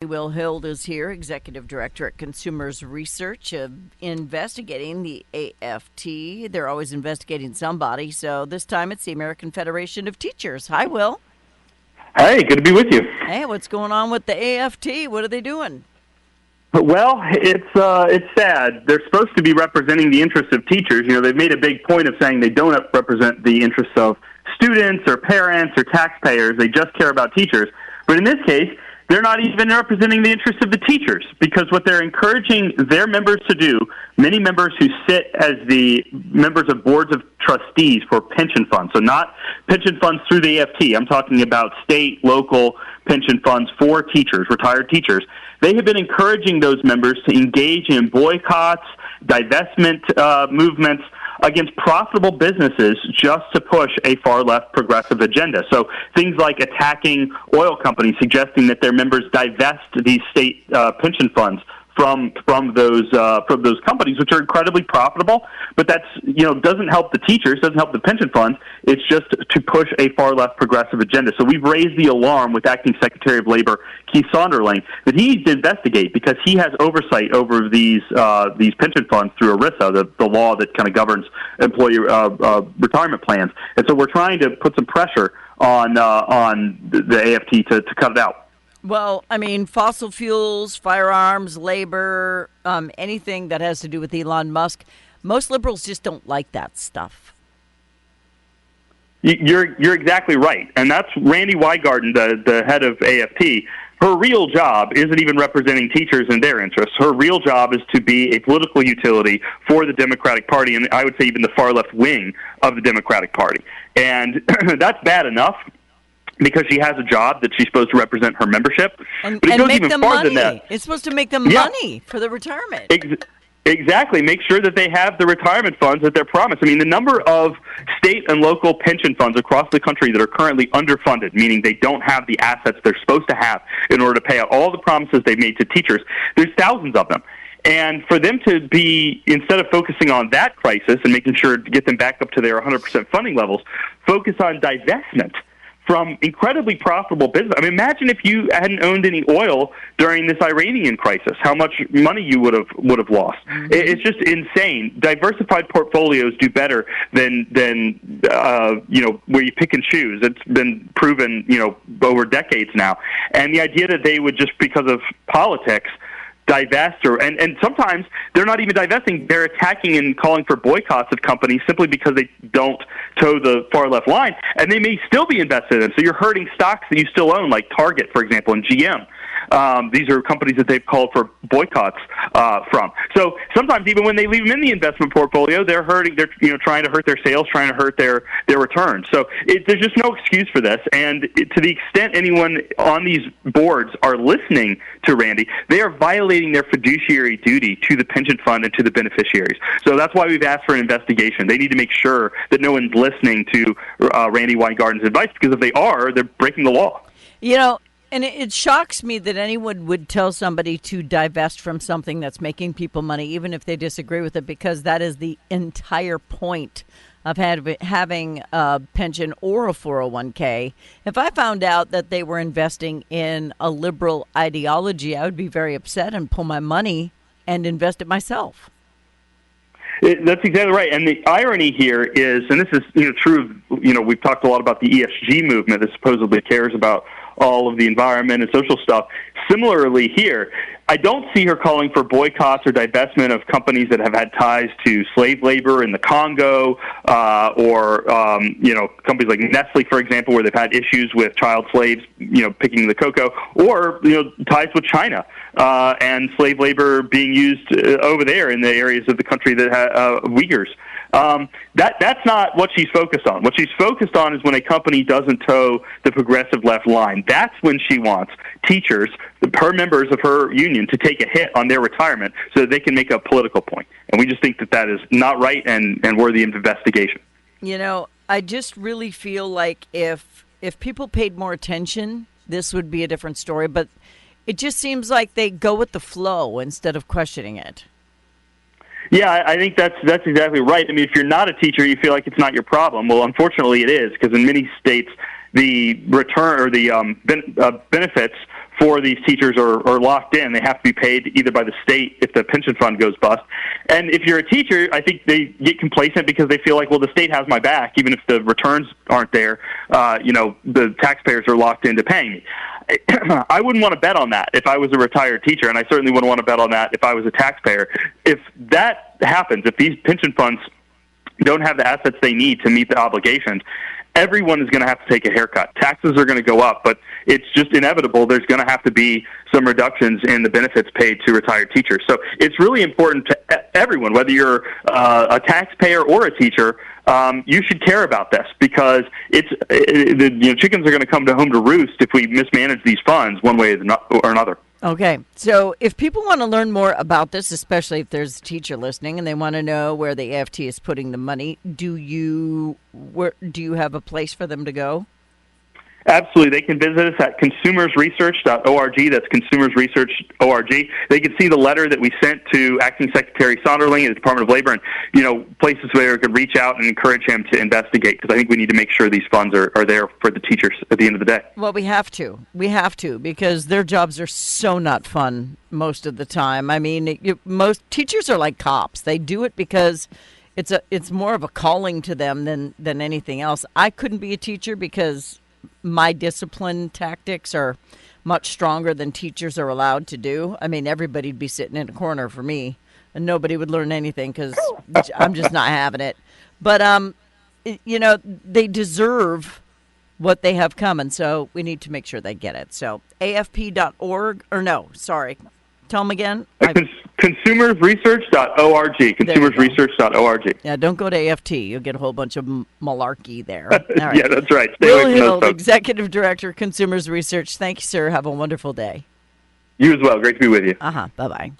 Will Hild is here, Executive Director at Consumers Research, investigating the AFT. They're always investigating somebody, so this time it's the American Federation of Teachers. Hi, Will. Hey, good to be with you. Hey, what's going on with the AFT? What are they doing? Well, it's sad. They're supposed to be representing the interests of teachers. You know, they've made a big point of saying they don't represent the interests of students or parents or taxpayers. They just care about teachers. But in this case, they're not even representing the interests of the teachers, because what they're encouraging their members to do, many members who sit as the members of boards of trustees for pension funds, so not pension funds through the AFT, I'm talking about state, local pension funds for teachers, retired teachers. They have been encouraging those members to engage in boycotts, divestment movements against profitable businesses just to push a far-left progressive agenda. So things like attacking oil companies, suggesting that their members divest these state pension funds from those companies, which are incredibly profitable. But that's, doesn't help the teachers, doesn't help the pension funds. It's just to push a far left progressive agenda. So we've raised the alarm with Acting Secretary of Labor Keith Sonderling that he needs to investigate, because he has oversight over these pension funds through ERISA, the law that kind of governs employee retirement plans. And so we're trying to put some pressure on the AFT to cut it out. Well, I mean, fossil fuels, firearms, labor, anything that has to do with Elon Musk, most liberals just don't like that stuff. You're exactly right. And that's Randy Weingarten, the head of AFT. Her real job isn't even representing teachers and their interests. Her real job is to be a political utility for the Democratic Party, and I would say even the far left wing of the Democratic Party. And that's bad enough, because she has a job that she's supposed to represent her membership. And but it goes make even them farther money. than that. It's supposed to make them money for the retirement. Exactly. Make sure that they have the retirement funds that they're promised. I mean, the number of state and local pension funds across the country that are currently underfunded, meaning they don't have the assets they're supposed to have in order to pay out all the promises they've made to teachers, there's thousands of them. And for them to be, instead of focusing on that crisis and making sure to get them back up to their 100% funding levels, focus on divestment from incredibly profitable business. I mean, imagine if you hadn't owned any oil during this Iranian crisis, how much money you would have lost. Mm-hmm. It's just insane. Diversified portfolios do better than where you pick and choose. It's been proven, over decades now. And the idea that they would, just because of politics, divest, and sometimes they're not even divesting, they're attacking and calling for boycotts of companies simply because they don't toe the far left line, and they may still be invested in. So you're hurting stocks that you still own, like Target, for example, and GM. These are companies that they've called for boycotts from. So sometimes even when they leave them in the investment portfolio, they're hurting. They're trying to hurt their sales, trying to hurt their returns. So there's just no excuse for this. And to the extent anyone on these boards are listening to Randy, they are violating their fiduciary duty to the pension fund and to the beneficiaries. So that's why we've asked for an investigation. They need to make sure that no one's listening to Randy Weingarten's advice, because if they are, they're breaking the law. And it shocks me that anyone would tell somebody to divest from something that's making people money, even if they disagree with it, because that is the entire point of having a pension or a 401k. If I found out that they were investing in a liberal ideology, I would be very upset and pull my money and invest it myself. That's exactly right. And the irony here is, and this is true, we've talked a lot about the ESG movement that supposedly cares about all of the environment and social stuff. Similarly here, I don't see her calling for boycotts or divestment of companies that have had ties to slave labor in the Congo, or companies like Nestle, for example, where they've had issues with child slaves, picking the cocoa, or ties with China and slave labor being used over there in the areas of the country that have Uyghurs. That's not what she's focused on. What she's focused on is when a company doesn't toe the progressive left line. That's when she wants teachers, her members of her union, to take a hit on their retirement so that they can make a political point. And we just think that is not right and worthy of investigation. I just really feel like if people paid more attention, this would be a different story. But it just seems like they go with the flow instead of questioning it. Yeah, I think that's exactly right. I mean, if you're not a teacher, you feel like it's not your problem. Well, unfortunately, it is, because in many states, the return or the benefits for these teachers are locked in. They have to be paid either by the state if the pension fund goes bust. And if you're a teacher, I think they get complacent because they feel like, well, the state has my back, even if the returns aren't there. The taxpayers are locked into paying me. I wouldn't want to bet on that if I was a retired teacher, and I certainly wouldn't want to bet on that if I was a taxpayer. If that happens, if these pension funds don't have the assets they need to meet the obligations, everyone is going to have to take a haircut. Taxes are going to go up, but it's just inevitable. There's going to have to be some reductions in the benefits paid to retired teachers. So it's really important to everyone, whether you're a taxpayer or a teacher, you should care about this because the chickens are going to come home to roost if we mismanage these funds one way or another. Okay, so if people want to learn more about this, especially if there's a teacher listening and they want to know where the AFT is putting the money, do you have a place for them to go? Absolutely. They can visit us at consumersresearch.org. That's consumersresearch.org. They can see the letter that we sent to Acting Secretary Sonderling at the Department of Labor and, places where we could reach out and encourage him to investigate because I think we need to make sure these funds are there for the teachers at the end of the day. Well, we have to. We have to because their jobs are so not fun most of the time. I mean, most teachers are like cops. They do it because it's more of a calling to them than anything else. I couldn't be a teacher because my discipline tactics are much stronger than teachers are allowed to do. I mean, everybody'd be sitting in a corner for me, and nobody would learn anything because I'm just not having it. But, they deserve what they have coming, so we need to make sure they get it. So afp.org, or no, sorry. Tell them again. Consumersresearch.org. Consumersresearch.org. Yeah, don't go to AFT. You'll get a whole bunch of malarkey there. All right. Yeah, that's right. Stay Will away from those Hild, folks. Executive Director, Consumers Research. Thank you, sir. Have a wonderful day. You as well. Great to be with you. Bye-bye.